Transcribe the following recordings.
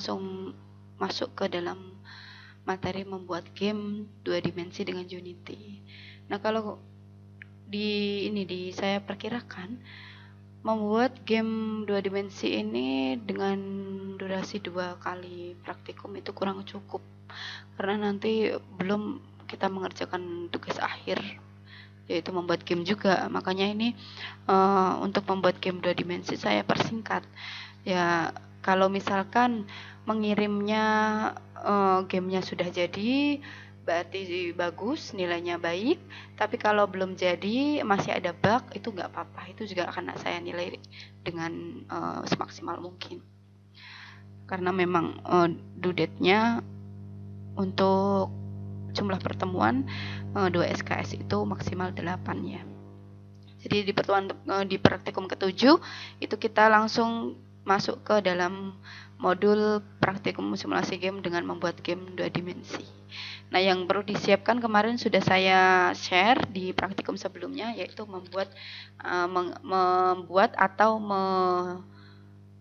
langsung masuk ke dalam materi membuat game 2 dimensi dengan Unity. Nah, kalau di saya perkirakan membuat game 2 dimensi ini dengan durasi 2 kali praktikum itu kurang cukup, karena nanti belum kita mengerjakan tugas akhir, yaitu membuat game juga. Makanya ini untuk membuat game 2 dimensi saya persingkat. Ya, kalau misalkan mengirimnya gamenya sudah jadi, berarti bagus, nilainya baik. Tapi kalau belum jadi, masih ada bug, itu nggak apa-apa. Itu juga akan saya nilai dengan semaksimal mungkin. Karena memang due date-nya untuk jumlah pertemuan 2 SKS itu maksimal 8 ya. Jadi di praktikum ke-7 itu kita langsung masuk ke dalam modul praktikum simulasi game dengan membuat game 2 dimensi. Nah, yang perlu disiapkan kemarin sudah saya share di praktikum sebelumnya, yaitu membuat atau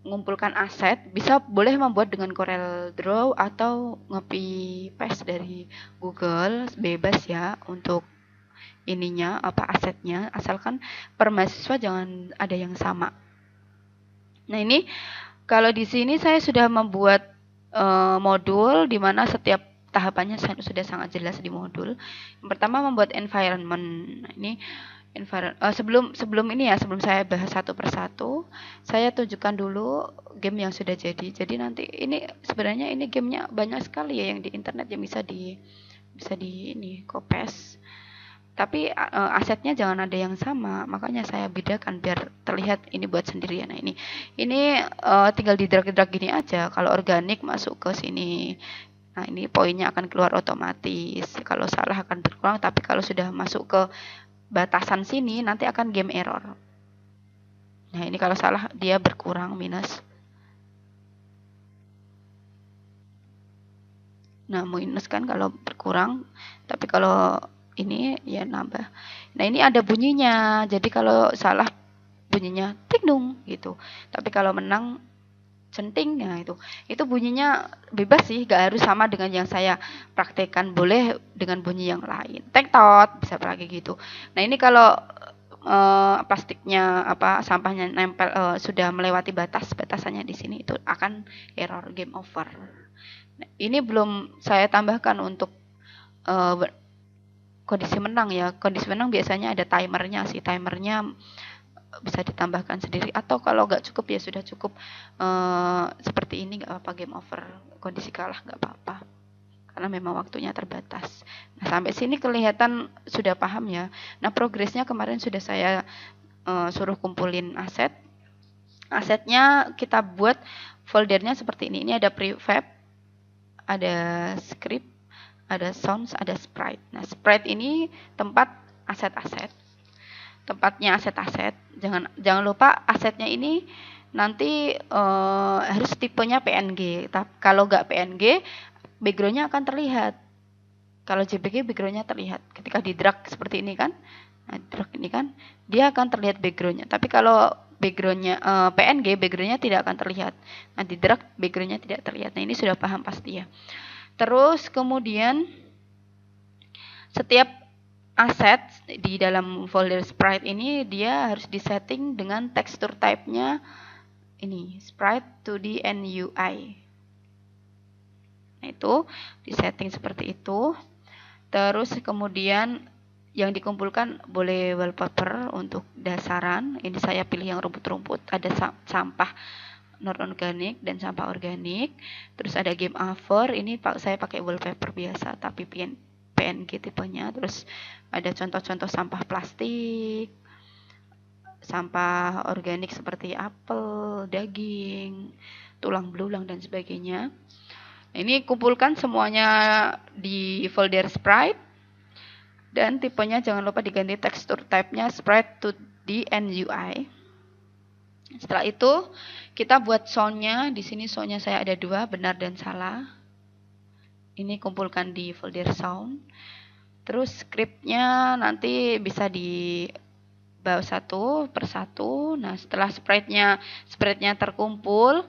mengumpulkan aset. Boleh membuat dengan Corel Draw atau nge-copy paste dari Google, bebas ya untuk asetnya, asalkan per mahasiswa jangan ada yang sama. Nah, ini kalau di sini saya sudah membuat modul di mana setiap tahapannya sudah sangat jelas di modul. Yang pertama membuat environment. Nah, ini sebelum saya bahas satu persatu, saya tunjukkan dulu game yang sudah jadi. Jadi nanti ini sebenarnya ini gamenya banyak sekali ya yang di internet yang bisa di copy. Tapi asetnya jangan ada yang sama, makanya saya bedakan biar terlihat ini buat sendirian. Nah, ini tinggal di drag gini aja. Kalau organik masuk ke sini, nah ini poinnya akan keluar otomatis. Kalau salah akan berkurang, tapi kalau sudah masuk ke batasan sini nanti akan game error. Nah, ini kalau salah dia berkurang minus. Nah, minus kan kalau berkurang, tapi kalau ini ya nambah. Nah, ini ada bunyinya. Jadi kalau salah bunyinya ting dong gitu. Tapi kalau menang centing, nah itu bunyinya bebas sih, gak harus sama dengan yang saya praktekkan, boleh dengan bunyi yang lain. Tektot bisa pakai gitu. Nah, ini kalau plastiknya sampahnya nempel sudah melewati batasannya di sini, itu akan error game over. Nah, ini belum saya tambahkan untuk kondisi menang ya. Kondisi menang biasanya ada timernya sih. Timernya bisa ditambahkan sendiri, atau kalau nggak cukup ya sudah cukup seperti ini, nggak apa-apa, game over. Kondisi kalah nggak apa-apa karena memang waktunya terbatas. Nah, sampai sini kelihatan sudah paham ya. Nah, progresnya kemarin sudah saya suruh kumpulin asetnya. Kita buat foldernya seperti ini. Ini ada prefab, ada script, ada sounds, ada sprite. Nah, sprite ini tempat aset-aset. Tempatnya aset-aset. Jangan lupa asetnya ini nanti harus tipenya PNG. Kalau nggak PNG, background-nya akan terlihat. Kalau JPG background-nya terlihat. Ketika di drag seperti ini kan, nah, drag ini kan, dia akan terlihat background-nya. Tapi kalau background-nya PNG, background-nya tidak akan terlihat. Nah, di drag background-nya tidak terlihat. Nah, ini sudah paham pasti ya. Terus kemudian setiap aset di dalam folder sprite ini dia harus disetting dengan tekstur type-nya ini, sprite 2D and UI. Nah, itu disetting seperti itu. Terus kemudian yang dikumpulkan boleh wallpaper untuk dasaran. Ini saya pilih yang rumput-rumput. Ada sampah non-organik dan sampah organik. Terus ada game over. Ini saya pakai wallpaper biasa tapi PNG tipenya. Terus ada contoh-contoh sampah plastik, sampah organik seperti apel, daging, tulang belulang dan sebagainya. Ini kumpulkan semuanya di folder sprite, dan tipenya jangan lupa diganti tekstur type-nya sprite 2D and UI. Setelah itu kita buat sound-nya. Di sini sound-nya saya ada 2, benar dan salah. Ini kumpulkan di folder sound. Terus script-nya nanti bisa di bawah satu persatu. Nah, setelah sprite-nya terkumpul,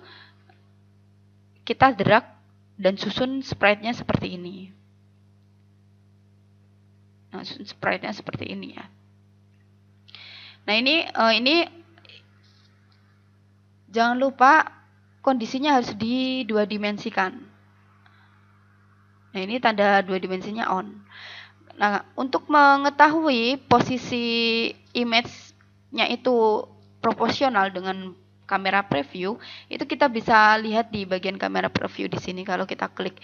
kita drag dan susun sprite-nya seperti ini. Nah, susun sprite-nya seperti ini ya. Nah, ini jangan lupa kondisinya harus di 2 dimensikan. Nah, ini tanda 2 dimensinya on. Nah, untuk mengetahui posisi image-nya itu proporsional dengan kamera preview, itu kita bisa lihat di bagian kamera preview di sini. Kalau kita klik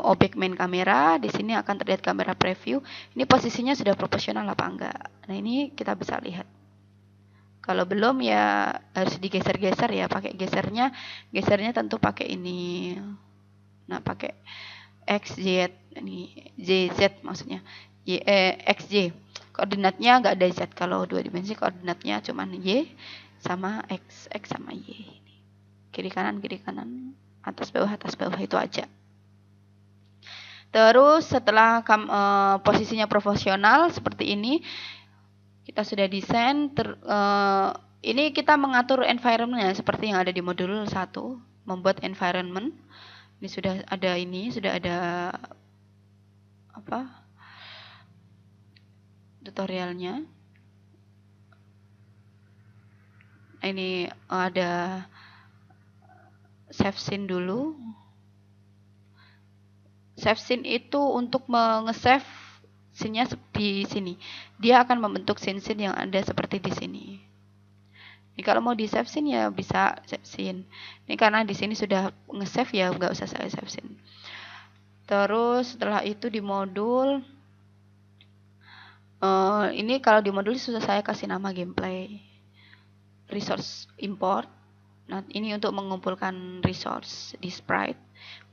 objek main kamera, di sini akan terlihat kamera preview. Ini posisinya sudah proporsional apa enggak. Nah, ini kita bisa lihat. Kalau belum ya harus digeser-geser ya, pakai gesernya tentu pakai ini. Nah, pakai XZ, ini JZ maksudnya. XY. Koordinatnya nggak ada Z, kalau 2 dimensi koordinatnya cuma Y sama X sama Y. Kiri kanan, atas bawah itu aja. Terus setelah posisinya proporsional seperti ini, kita sudah desain. Ini kita mengatur environment-nya seperti yang ada di modul 1, membuat environment. Ini sudah ada tutorialnya. Ini ada save scene dulu. Save scene itu untuk nge-save scene-nya di sini. Dia akan membentuk scene-scene yang ada seperti di sini. Ini kalau mau di save scene ya bisa save scene. Ini karena di sini sudah nge-save ya nggak usah saya save scene. Terus setelah itu di modul ini kalau di modul sudah saya kasih nama gameplay. Resource import. Nah, ini untuk mengumpulkan resource di sprite.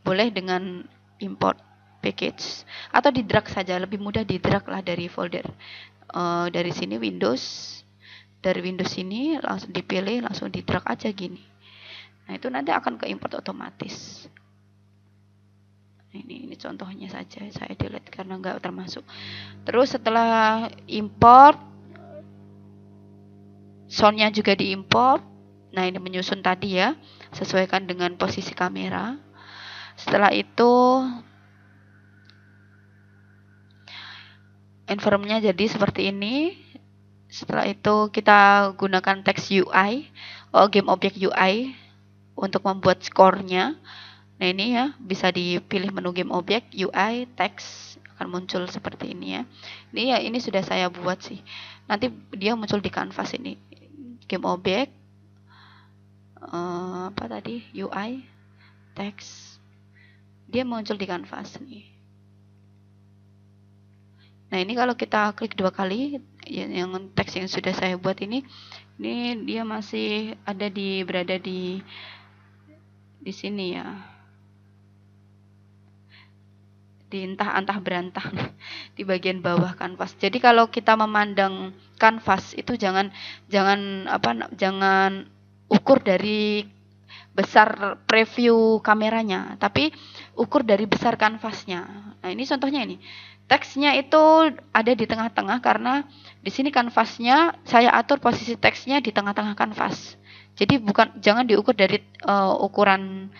Boleh dengan import package atau di drag saja, lebih mudah di drag lah dari folder. Dari sini Windows, dari Windows ini langsung dipilih, langsung di drag aja gini. Nah, itu nanti akan ke import otomatis. Ini contohnya saja, saya delete karena nggak termasuk. Terus setelah import, sound-nya juga diimport. Nah, ini menyusun tadi ya, sesuaikan dengan posisi kamera. Setelah itu environment-nya jadi seperti ini. Setelah itu kita gunakan text UI, game object UI untuk membuat score-nya. Nah, ini ya bisa dipilih menu game object UI text, akan muncul seperti ini ya. Ini sudah saya buat sih. Nanti dia muncul di kanvas ini. Game object UI text, dia muncul di kanvas nih. Nah, ini kalau kita klik 2 kali yang teks yang sudah saya buat ini dia masih berada di sini ya. Di entah berantah di bagian bawah kanvas. Jadi kalau kita memandang kanvas itu jangan ukur dari besar preview kameranya, tapi ukur dari besar kanvasnya. Nah, ini contohnya ini. Teksnya itu ada di tengah-tengah karena di sini kanvasnya saya atur posisi teksnya di tengah-tengah kanvas. Jadi jangan diukur dari ukuran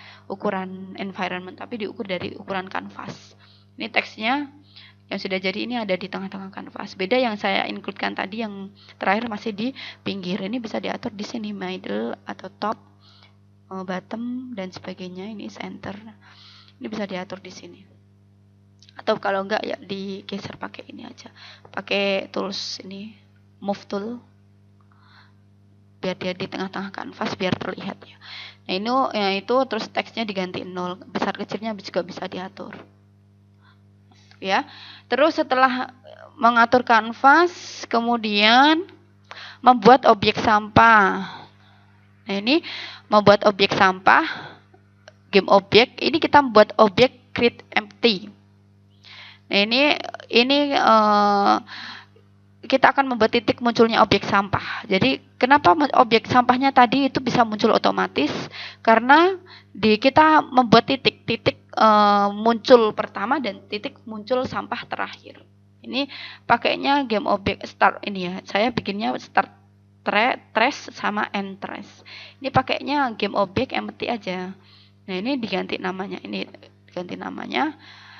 environment, tapi diukur dari ukuran kanvas. Ini teksnya yang sudah jadi ini ada di tengah-tengah kanvas. Beda yang saya include-kan tadi yang terakhir masih di pinggir. Ini bisa diatur di sini middle atau top, bottom dan sebagainya. Ini center. Ini bisa diatur di sini. Atau kalau enggak ya digeser pakai ini aja. Pakai tools ini, move tool. Biar dia di tengah-tengah kanvas biar terlihat ya. Nah, itu terus teksnya diganti 0. Besar kecilnya juga bisa diatur. Ya. Terus setelah mengatur kanvas, kemudian membuat objek sampah. Nah, ini membuat objek sampah, game object. Ini kita membuat objek create empty. Nah, ini kita akan membuat titik munculnya objek sampah. Jadi kenapa objek sampahnya tadi itu bisa muncul otomatis? Karena kita membuat titik muncul pertama dan titik muncul sampah terakhir. Ini pakainya game object start ini ya. Saya bikinnya start trace sama end trace. Ini pakainya game object empty aja. Nah, ini diganti namanya. Ini diganti namanya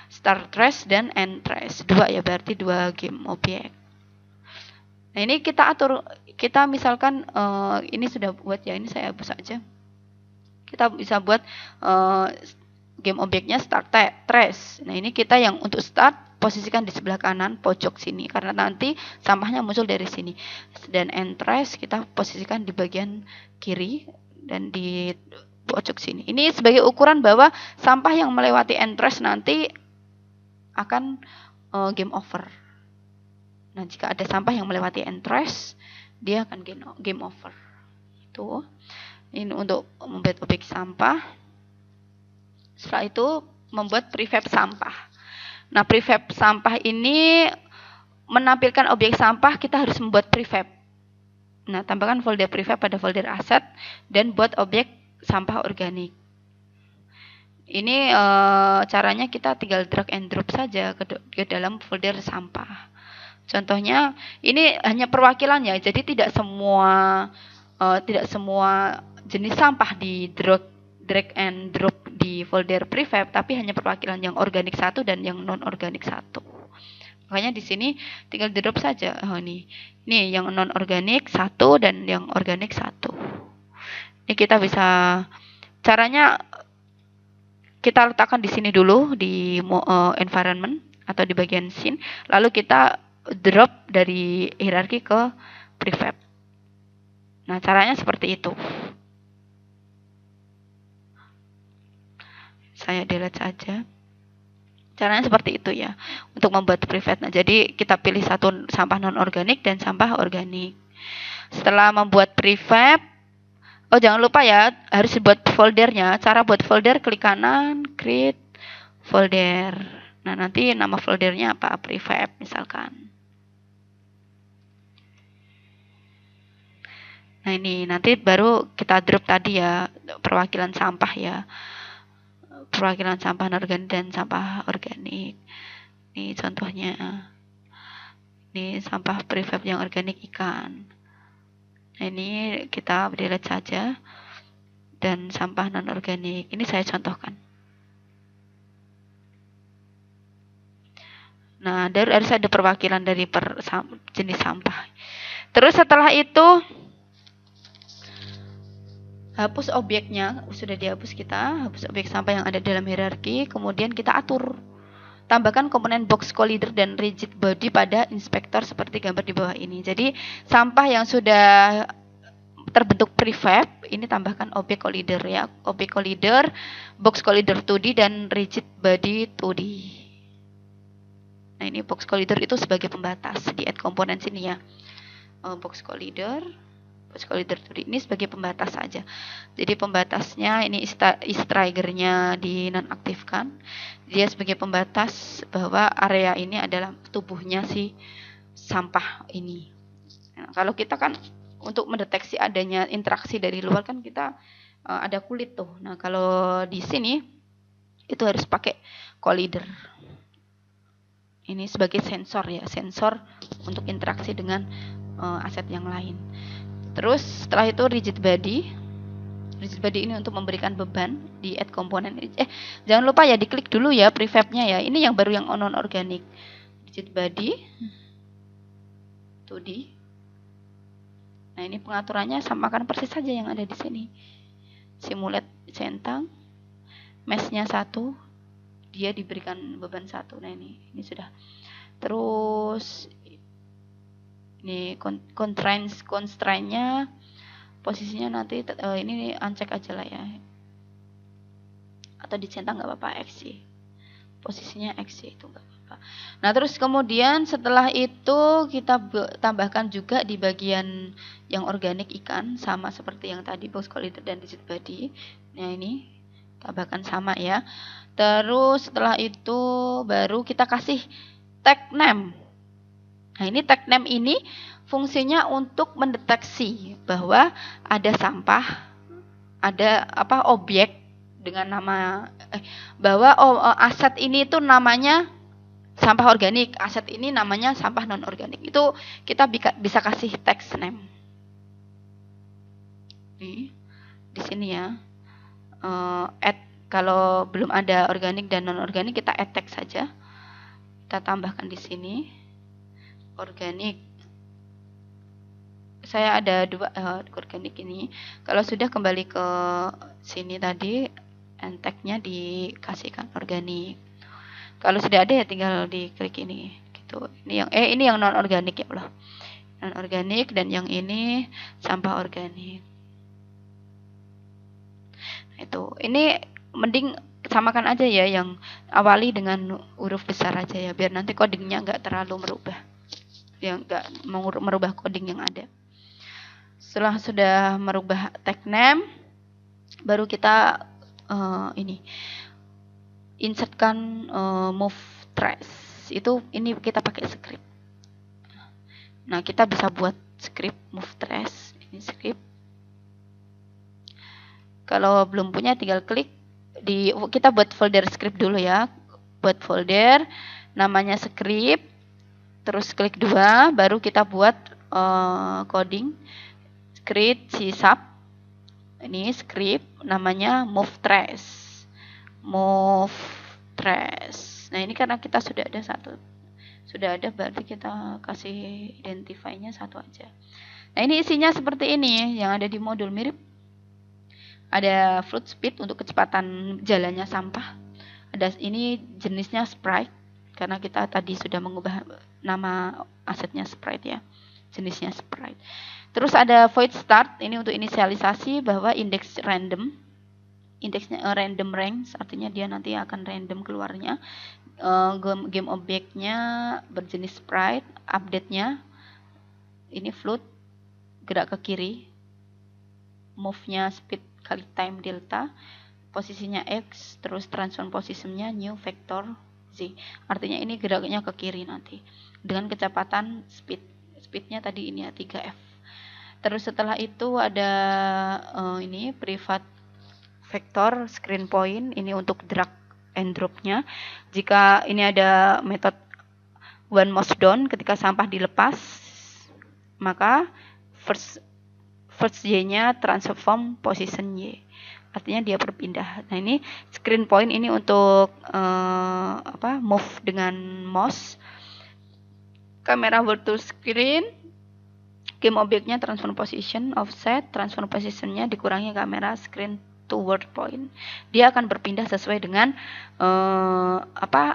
start trace dan end trace. 2 ya, berarti 2 game objek. Nah, ini kita atur, kita misalkan ini sudah buat ya, ini saya hapus aja. Kita bisa buat game objeknya start trace. Nah, ini kita yang untuk start posisikan di sebelah kanan pojok sini karena nanti sampahnya muncul dari sini. Dan end trace kita posisikan di bagian kiri dan di pojok sini. Ini sebagai ukuran bahwa sampah yang melewati end trace nanti akan game over. Nah, jika ada sampah yang melewati end trace, dia akan game over. Itu. Ini untuk membuat objek sampah. Setelah itu membuat prefab sampah. Nah, prefab sampah ini menampilkan objek sampah, kita harus membuat prefab. Nah, tambahkan folder prefab pada folder aset dan buat objek sampah organik. Ini caranya kita tinggal drag and drop saja ke dalam folder sampah. Contohnya ini hanya perwakilan ya, jadi tidak semua jenis sampah di drag and drop di folder prefab, tapi hanya perwakilan yang organik 1 dan yang non organik 1. Makanya di sini tinggal di drop saja. Oh, nih yang non organik 1 dan yang organik 1. Ini kita bisa, caranya kita letakkan di sini dulu di environment atau di bagian scene, lalu kita drop dari hierarki ke prefab. Nah, caranya seperti itu. Saya delete saja. Caranya seperti itu ya, untuk membuat prefab. Nah, jadi kita pilih satu sampah non-organik dan sampah organik. Setelah membuat prefab, oh jangan lupa ya, harus dibuat foldernya. Cara buat folder, klik kanan, create folder. Nah, nanti nama foldernya apa? Prefab misalkan. Nah, ini nanti baru kita drop tadi ya, perwakilan sampah ya. Perwakilan sampah non-organik dan sampah organik. Ini contohnya. Ini sampah prefab yang organik ikan. Nah, ini kita delete saja. Dan sampah non-organik. Ini saya contohkan. Nah, harus ada perwakilan dari jenis sampah. Terus setelah itu hapus objeknya, sudah dihapus kita, hapus objek sampah yang ada dalam hierarki, kemudian kita atur. Tambahkan komponen box collider dan rigid body pada inspektor seperti gambar di bawah ini. Jadi, sampah yang sudah terbentuk prefab, ini tambahkan objek collider ya. Objek collider, box collider 2D dan rigid body 2D. Nah, ini box collider itu sebagai pembatas di add komponen sini ya. Box collider ini sebagai pembatas saja. Jadi pembatasnya ini triggernya dinonaktifkan. Dia sebagai pembatas bahwa area ini adalah tubuhnya si sampah ini. Nah, kalau kita kan untuk mendeteksi adanya interaksi dari luar kan kita ada kulit tuh. Nah, kalau di sini itu harus pakai collider. Ini sebagai sensor ya, sensor untuk interaksi dengan aset yang lain. Terus setelah itu rigid body ini untuk memberikan beban di add komponen. Jangan lupa ya diklik dulu ya prefabnya ya. Ini yang baru yang non organik. Rigid body 2D. Nah, ini pengaturannya samakan persis saja yang ada di sini. Simulate centang, mesh-nya 1, dia diberikan beban 1. Nah, ini sudah. Terus ini constraint-nya posisinya nanti ini uncheck aja lah ya, atau dicentang nggak apa-apa, X sih, posisinya X sih, itu nggak apa-apa. Nah, terus kemudian setelah itu kita tambahkan juga di bagian yang organik ikan, sama seperti yang tadi box collider dan rigid body. Nah, ini tambahkan sama ya. Terus setelah itu baru kita kasih tag name. Nah, ini tag name ini fungsinya untuk mendeteksi bahwa ada sampah, ada objek dengan nama bahwa aset ini itu namanya sampah organik, aset ini namanya sampah non organik. Itu kita bisa kasih text name. Nih, di sini ya. Add Kalau belum ada organik dan non organik, kita add text saja. Kita tambahkan di sini organik. Saya ada dua organik ini. Kalau sudah, kembali ke sini tadi, and tag-nya dikasihkan organik. Kalau sudah ada ya tinggal diklik ini gitu. Ini yang non organik ya Allah. Non organik, dan yang ini sampah organik. Nah, itu. Ini mending samakan aja ya, yang awali dengan huruf besar aja ya, biar nanti codingnya nggak terlalu merubah. Ya, nggak merubah coding yang ada. Setelah sudah merubah tag name, baru kita insertkan move trace. Itu ini kita pakai script. Nah, kita bisa buat script move trace. Ini script. Kalau belum punya, tinggal klik kita buat folder script dulu ya. Buat folder namanya script, terus klik 2, baru kita buat coding script C#. Ini script namanya move trace. Nah, ini karena kita sudah ada satu. Sudah ada, berarti kita kasih identify-nya satu aja. Nah, ini isinya seperti ini yang ada di modul, mirip. Ada float speed untuk kecepatan jalannya sampah. Ada ini jenisnya sprite, karena kita tadi sudah mengubah nama asetnya sprite ya. Jenisnya sprite. Terus ada void start, ini untuk inisialisasi bahwa indeks random. Indeksnya random range, artinya dia nanti akan random keluarnya. Game objeknya berjenis sprite, update-nya ini float, gerak ke kiri. Move-nya speed kali time delta, posisinya X, terus transform positionnya new vector Z. Artinya ini geraknya ke kiri nanti dengan kecepatan speednya tadi ini ya 3F. Terus setelah itu ada ini private vector screen point, ini untuk drag and drop-nya. Jika ini ada metode one mouse down, ketika sampah dilepas, maka first Y-nya transform position Y. Artinya dia berpindah. Nah, ini screen point ini untuk move dengan mouse. Kamera virtual screen, game objeknya transform position, offset, transform positionnya dikurangi kamera screen toward point. Dia akan berpindah sesuai dengan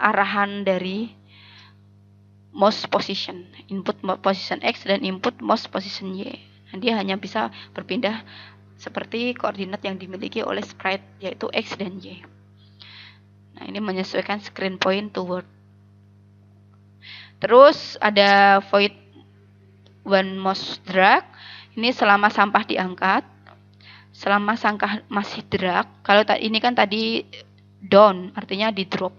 arahan dari mouse position, input position X dan input mouse position Y. Dia hanya bisa berpindah seperti koordinat yang dimiliki oleh sprite, yaitu X dan Y. Nah, ini menyesuaikan screen point toward. Terus ada void one mouse drag. Ini selama sampah diangkat. Selama sampah masih drag. Kalau ini kan tadi down, artinya di drop.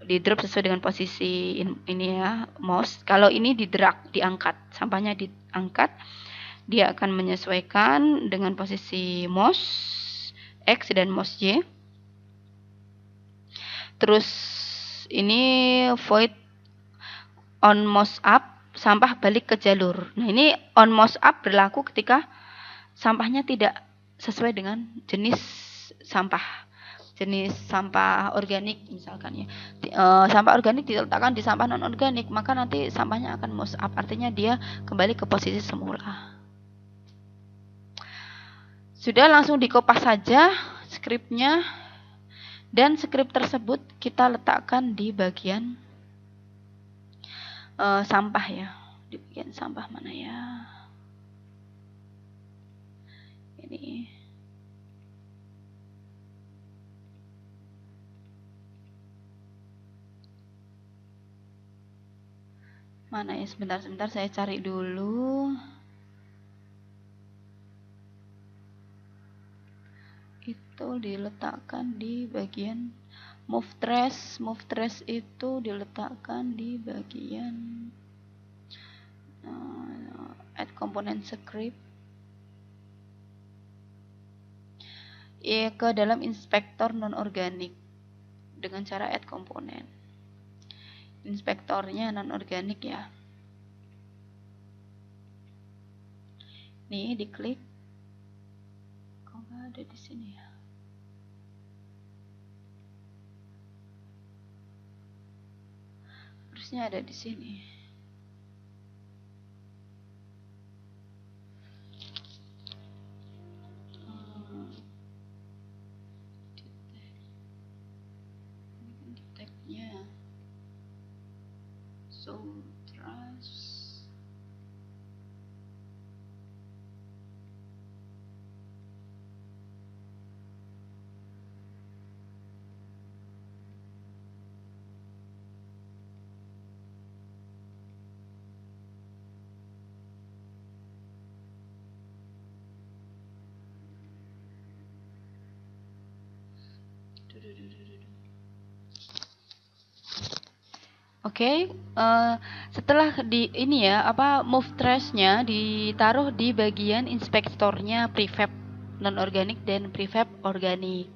Di drop sesuai dengan posisi ini ya, mouse. Kalau ini di drag, diangkat. Sampahnya diangkat. Dia akan menyesuaikan dengan posisi mouse X dan mouse Y. Terus ini void on mouse up, sampah balik ke jalur. Nah, ini on mouse up berlaku ketika sampahnya tidak sesuai dengan jenis sampah. Jenis sampah organik misalkan ya. Sampah organik diletakkan di sampah non organik, maka nanti sampahnya akan mouse up, artinya dia kembali ke posisi semula. Sudah, langsung dikopas saja skripnya, dan skrip tersebut kita letakkan di bagian sampah ya. Di bagian sampah mana ya? Ini. Mana ya? Sebentar saya cari dulu. Itu diletakkan di bagian move trace. Move trace itu diletakkan di bagian add component script ya, ke dalam inspektor non organik dengan cara add component. Inspektornya non organik ya. Nih, diklik. Kok nggak ada di sini ya? harusnya ada di sini. Tagnya Sutras. Oke, setelah di ini ya, move trash-nya ditaruh di bagian inspektornya prefab non-organik dan prefab organik.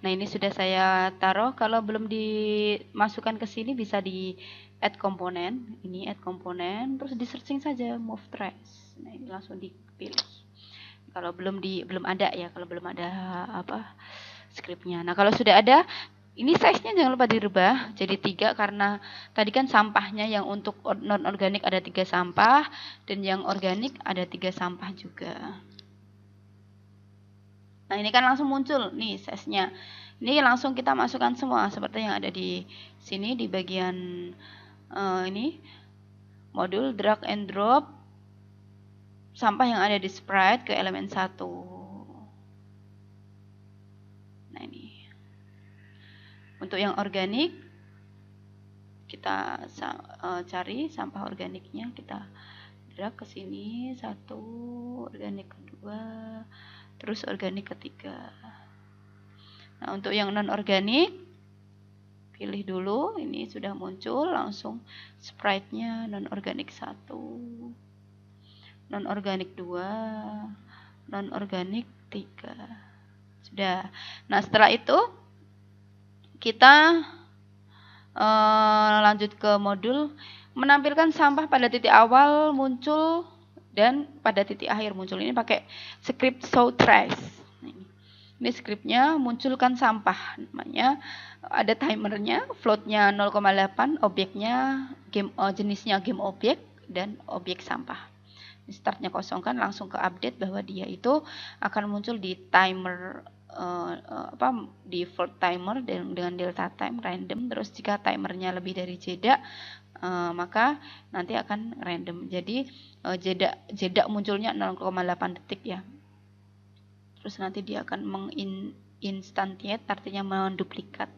Nah, ini sudah saya taruh. Kalau belum dimasukkan ke sini bisa di add komponen. Ini add komponen, terus di searching saja move trash. Nah, ini langsung dipilih. Kalau belum ada ya, kalau belum ada scriptnya. Nah, kalau sudah ada, ini size-nya jangan lupa dirubah jadi 3 karena tadi kan sampahnya yang untuk non-organik ada 3 sampah dan yang organik ada 3 sampah juga. Nah, ini kan langsung muncul nih size-nya. Ini langsung kita masukkan semua seperti yang ada di sini di bagian ini modul drag and drop sampah yang ada di sprite ke elemen 1. Nah, ini. Untuk yang organik, kita cari sampah organiknya, kita drag ke sini, 1, organik kedua, terus organik ketiga. Nah, untuk yang non-organik, pilih dulu, ini sudah muncul, langsung sprite-nya non-organik 1, non-organik 2, non-organik 3. Sudah. Nah, setelah itu, kita lanjut ke modul menampilkan sampah pada titik awal muncul dan pada titik akhir muncul. Ini pakai script show trace. Ini scriptnya munculkan sampah, namanya ada timernya, floatnya 0,8, objeknya jenisnya game objek dan objek sampah. Ini startnya kosong kan, langsung ke update bahwa dia itu akan muncul di timer default timer dengan delta time random. Terus jika timernya lebih dari jeda maka nanti akan random. Jadi jeda munculnya 0,8 detik ya. Terus nanti dia akan menginstantiate, artinya menduplikat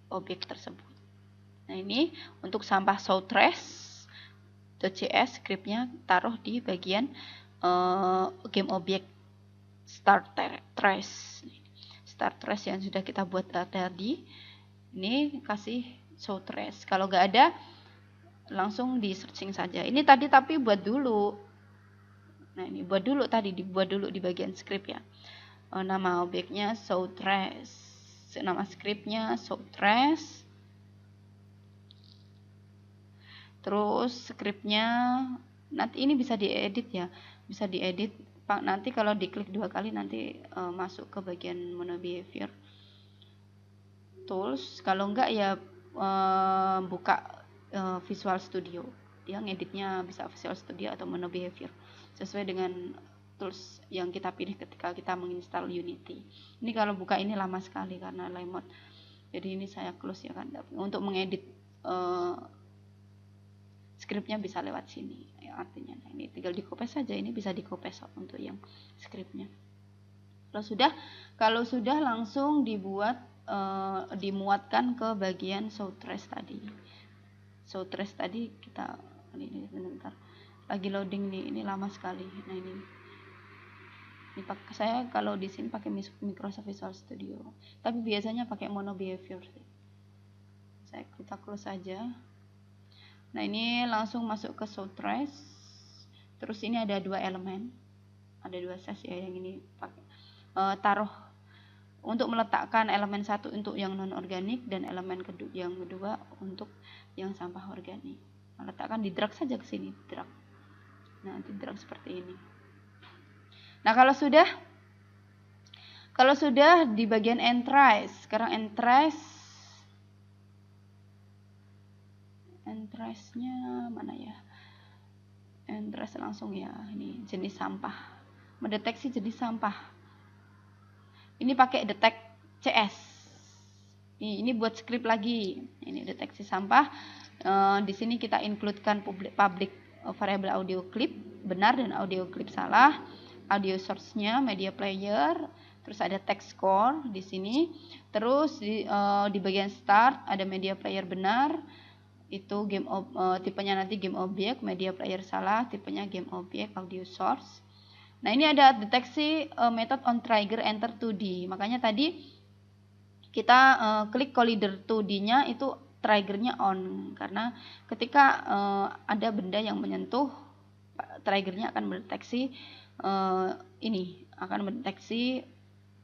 objek tersebut. Nah, ini untuk sampah showtrace.cs scriptnya taruh di bagian game objek start trace yang sudah kita buat tadi. Ini kasih show trace. Kalau nggak ada, langsung di searching saja. Ini tadi tapi buat dulu. Nah, ini dibuat dulu di bagian script ya. Nama objeknya show trace, nama scriptnya show trace. Terus scriptnya nanti ini bisa diedit ya, bisa diedit. Nanti kalau diklik 2 kali nanti masuk ke bagian menu behavior tools. Kalau enggak ya buka Visual Studio, dia ngeditnya bisa Visual Studio atau menu behavior sesuai dengan tools yang kita pilih ketika kita menginstal Unity. Ini kalau buka ini lama sekali karena lemot, jadi ini saya close ya kan. Untuk mengedit scriptnya bisa lewat sini ya, artinya nah, ini tinggal di copy saja, ini bisa di copy untuk yang scriptnya. Kalau sudah langsung dibuat dimuatkan ke bagian show trace tadi. Show trace tadi kita ini sebentar lagi loading nih, ini lama sekali. Nah, ini saya kalau di sini pakai Microsoft Visual Studio, tapi biasanya pakai mono behavior sih. Kita close saja. Nah, ini langsung masuk ke show trace. Terus ini ada 2 elemen, ada 2 size ya, yang ini pakai taruh untuk meletakkan elemen 1 untuk yang non organik dan elemen yang kedua untuk yang sampah organik. Letakkan di drag saja ke sini, drag. Nah, nanti drag seperti ini. Nah, kalau sudah di bagian entrace, sekarang entrace Interest-nya mana ya? Interest langsung ya, ini jenis sampah, mendeteksi jenis sampah. Ini pakai detect CS. Ini buat script lagi. Ini deteksi sampah. Di sini kita includekan public variable audio clip benar dan audio clip salah. Audio source-nya media player. Terus ada text score di sini. Terus di bagian start ada media player benar. Itu tipenya nanti game object, media player salah, tipenya game object, audio source. Nah, ini ada deteksi method on trigger enter 2D. Makanya tadi kita klik collider 2D-nya itu triggernya on, karena ketika ada benda yang menyentuh, triggernya akan mendeteksi akan mendeteksi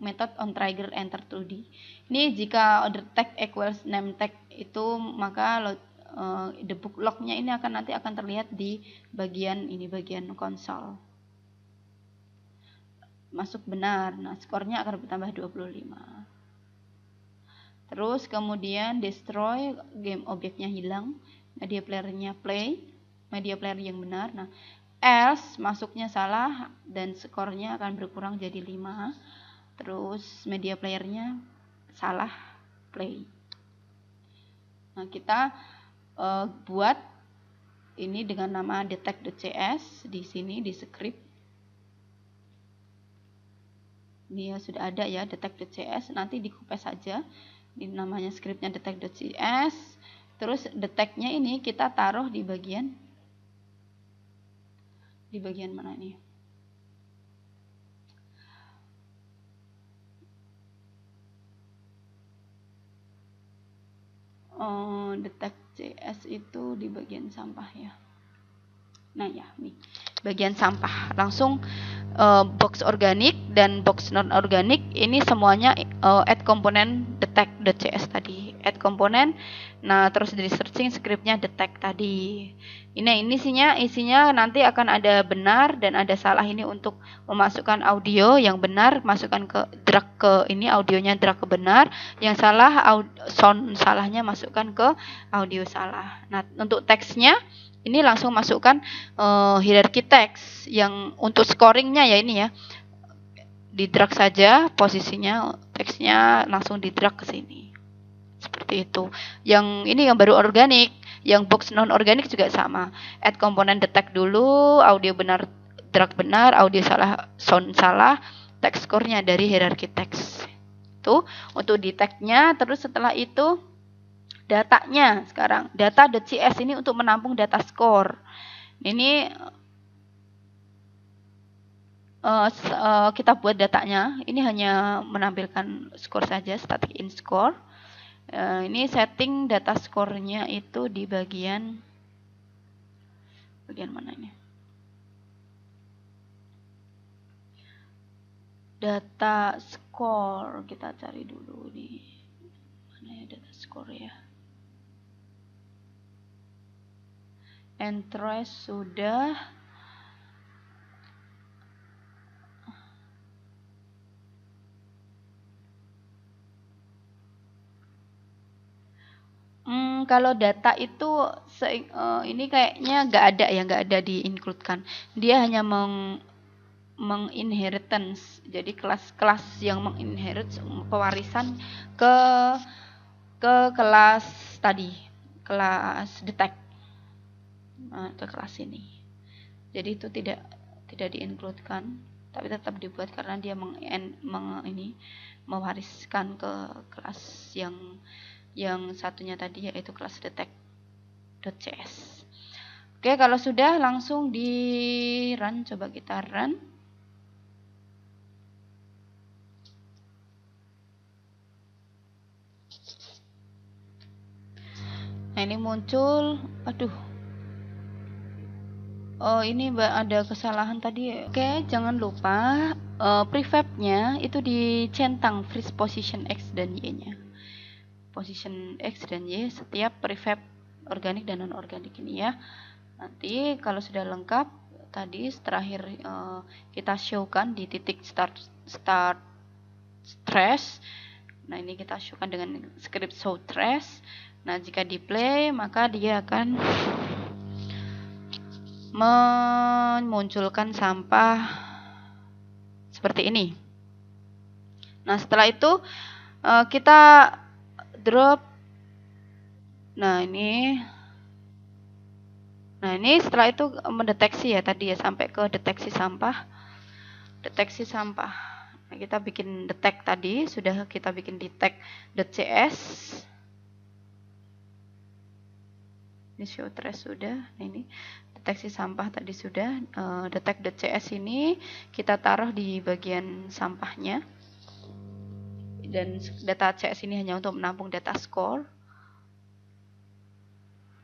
method on trigger enter 2D. Ini jika detect equals name tag itu, maka debug log-nya ini nanti akan terlihat di bagian konsol. Masuk benar. Nah, skornya akan bertambah 25. Terus kemudian destroy, game objeknya hilang, media playernya play, media player yang benar. Nah, else masuknya salah dan skornya akan berkurang jadi 5. Terus media playernya salah, play. Nah, kita buat ini dengan nama detect.cs di sini di script. Ini ya sudah ada ya detect.cs, nanti di copy saja. Ini namanya scriptnya detect.cs. Terus detect-nya ini kita taruh di bagian mana nih? Detect.cs itu di bagian sampah ya. Nah ya, nih bagian sampah. Langsung box organik dan box non organik ini semuanya add komponen detect.cs tadi. Add komponen. Nah, terus di searching scriptnya detect tadi. Ini isinya nanti akan ada benar dan ada salah. Ini untuk memasukkan audio yang benar, masukkan drag ke ini, audionya drag ke benar. Yang salah sound salahnya masukkan ke audio salah. Nah, untuk teksnya ini langsung masukkan hierarki teks yang untuk scoringnya ya, ini ya, di drag saja posisinya, teksnya langsung di drag ke sini seperti itu. Yang ini yang baru organik. Yang box non organik juga sama, add komponen detect dulu, audio benar drag benar, audio salah sound salah, text score-nya dari hierarki teks itu untuk detect-nya. Terus setelah itu datanya, sekarang data.cs ini untuk menampung data score. Ini kita buat datanya, ini hanya menampilkan skor saja, static in score. Ini setting data score-nya itu di bagian mana ini? Data score, kita cari dulu nih. Mana ya data score ya? Interest sudah. Kalau data itu ini kayaknya nggak ada di-include-kan. Dia hanya menginheritance. Jadi kelas-kelas yang menginherit pewarisan ke kelas tadi, kelas detect. Ke kelas ini. Jadi itu tidak di-include-kan, tapi tetap dibuat karena dia mewariskan ke kelas yang satunya tadi, yaitu kelas detect.cs. Oke, kalau sudah langsung di run, coba kita run. Nah, ini muncul, aduh. Oh, ini ada kesalahan tadi. Oke, jangan lupa prefab-nya itu dicentang freeze position X dan Y-nya. Position X dan Y setiap prefab organik dan non organik ini ya. Nanti kalau sudah lengkap tadi terakhir kita show-kan di titik start trace. Nah, ini kita show-kan dengan script show trace. Nah, jika di play maka dia akan memunculkan sampah seperti ini. Nah, setelah itu kita drop. Nah, ini setelah itu mendeteksi ya tadi ya, sampai ke deteksi sampah. Nah, kita bikin detect tadi, sudah kita bikin detect.cs. Ini show trace sudah. Nah, ini deteksi sampah tadi sudah. Detect.cs ini kita taruh di bagian sampahnya. Dan data CS ini hanya untuk menampung data score.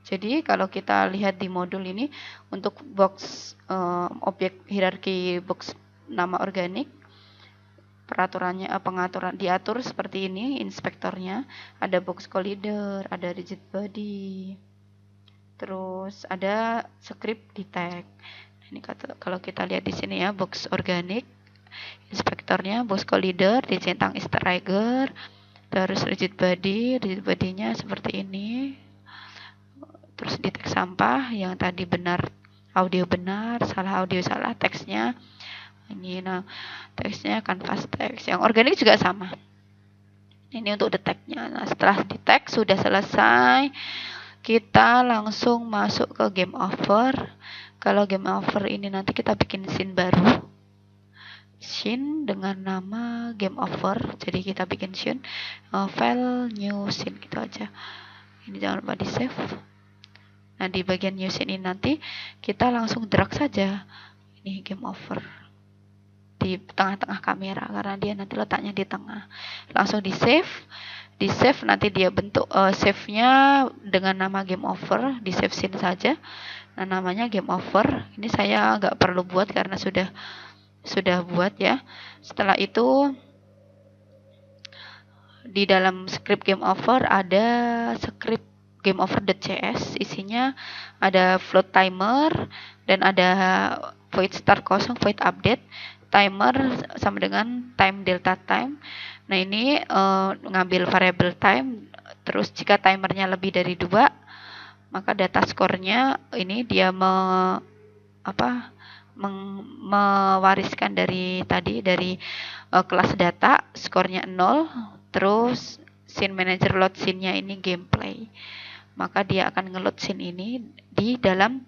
Jadi kalau kita lihat di modul ini, untuk box objek hierarki box nama organik, peraturannya pengaturan diatur seperti ini. Inspektornya ada box collider, ada rigid body, terus ada script detect. Ini kalau kita lihat di sini ya, box organik, inspektornya box collider dicentang easter egger, terus rigid body-nya seperti ini. Terus detect sampah yang tadi benar, audio benar, salah audio salah, teksnya ini. Nah, teksnya canvas text. Yang organik juga sama. Ini untuk detectnya. Nah, setelah detect sudah selesai, kita langsung masuk ke game over. Kalau game over ini nanti kita bikin scene baru, scene dengan nama game over. Jadi kita bikin scene, file new scene gitu aja. Ini jangan lupa di save. Nah, di bagian new scene ini nanti kita langsung drag saja ini game over di tengah-tengah kamera, karena dia nanti letaknya di tengah. Langsung di save nanti dia bentuk save-nya dengan nama game over, di save scene saja. Nah, namanya game over. Ini saya nggak perlu buat karena sudah buat ya. Setelah itu di dalam script game over ada script game over.cs, isinya ada float timer dan ada void start kosong, void update, timer sama dengan time delta time. Nah, ini ngambil variable time, terus jika timernya lebih dari 2 maka data skornya ini dia mewariskan dari kelas data, skornya 0, terus scene manager load scene-nya ini gameplay. Maka dia akan ngeload scene ini di dalam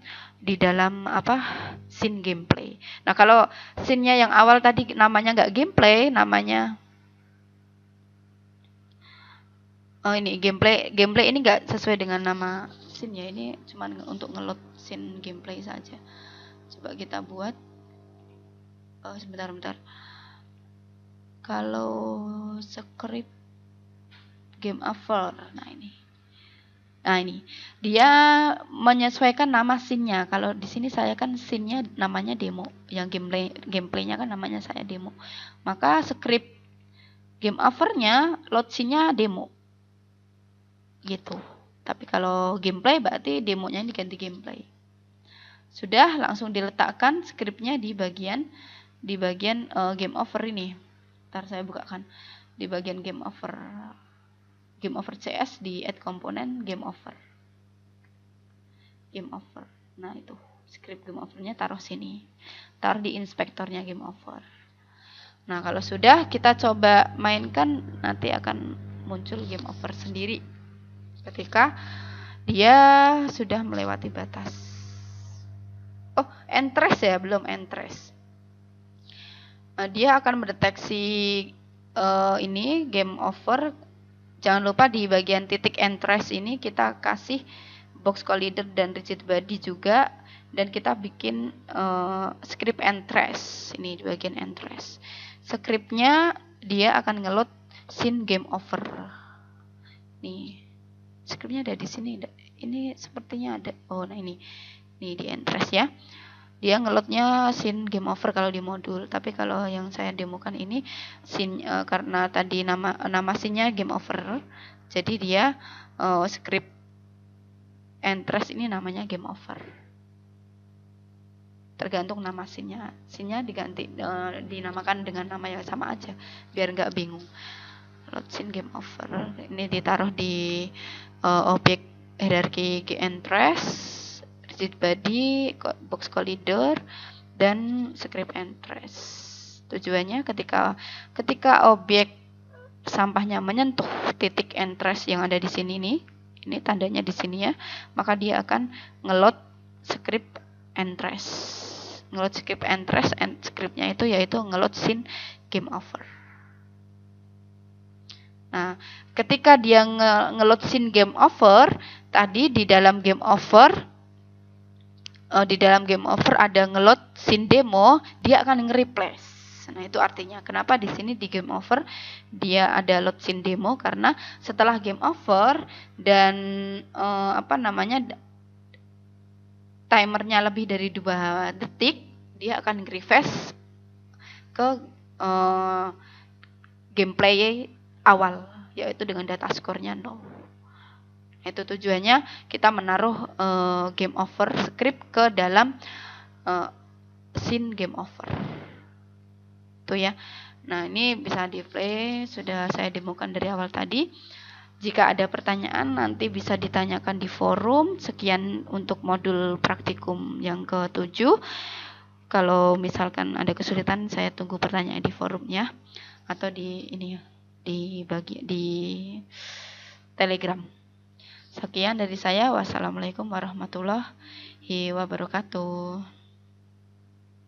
scene gameplay. Nah, kalau scene-nya yang awal tadi namanya nggak gameplay, namanya ini gameplay ini nggak sesuai dengan nama scene-nya. Ini cuma untuk ngeload scene gameplay saja. Coba kita buat sebentar. Kalau script game over, nah ini dia menyesuaikan nama scene-nya. Kalau di sini saya kan scene-nya namanya demo, yang gameplaynya kan namanya saya demo. Maka script game over-nya load scene-nya demo. Gitu. Tapi kalau gameplay berarti demonya diganti gameplay. Sudah langsung diletakkan script-nya di bagian game over ini. Ntar saya bukakan di bagian game over CS, di add komponen game over. Nah, itu script game over-nya taruh sini. Taruh di inspektornya game over. Nah, kalau sudah kita coba mainkan, nanti akan muncul game over sendiri ketika dia sudah melewati batas. Oh, entrace ya, belum entrace. Dia akan mendeteksi ini game over. Jangan lupa di bagian titik entrace ini kita kasih box collider dan rigid body juga, dan kita bikin script entrace ini di bagian entrace. Scriptnya dia akan ngeload scene game over. Nih, scriptnya ada di sini. Ini sepertinya ada. Oh, nah ini di entrace ya. Dia ngeloadnya scene game over kalau di modul, tapi kalau yang saya demokan ini scene karena tadi nama scene-nya game over, jadi dia script entrace ini namanya game over. Tergantung nama scene-nya. Scene-nya diganti dinamakan dengan nama yang sama aja biar nggak bingung. Load scene game over ini ditaruh di objek hierarki keyEntrace, rigid body, box collider, dan script entrace. Tujuannya ketika objek sampahnya menyentuh titik entrace yang ada di sini nih, ini tandanya di sini ya, maka dia akan ngeload script entrace. Ngeload script entrace, scriptnya itu yaitu ngeload scene game over. Nah, ketika dia ngeload scene game over, tadi di dalam game over ada ngeload scene demo, dia akan nge-replace. Nah, itu artinya kenapa di sini di game over dia ada load scene demo, karena setelah game over dan timernya lebih dari 2 detik, dia akan refresh ke gameplay awal, yaitu dengan data skornya 0. Itu tujuannya kita menaruh game over script ke dalam scene game over. Tuh ya. Nah, ini bisa di play, sudah saya demokan dari awal tadi. Jika ada pertanyaan nanti bisa ditanyakan di forum. Sekian untuk modul praktikum yang ke-7. Kalau misalkan ada kesulitan, saya tunggu pertanyaan di forumnya atau di Telegram. Sekian dari saya. Wassalamualaikum warahmatullahi wabarakatuh.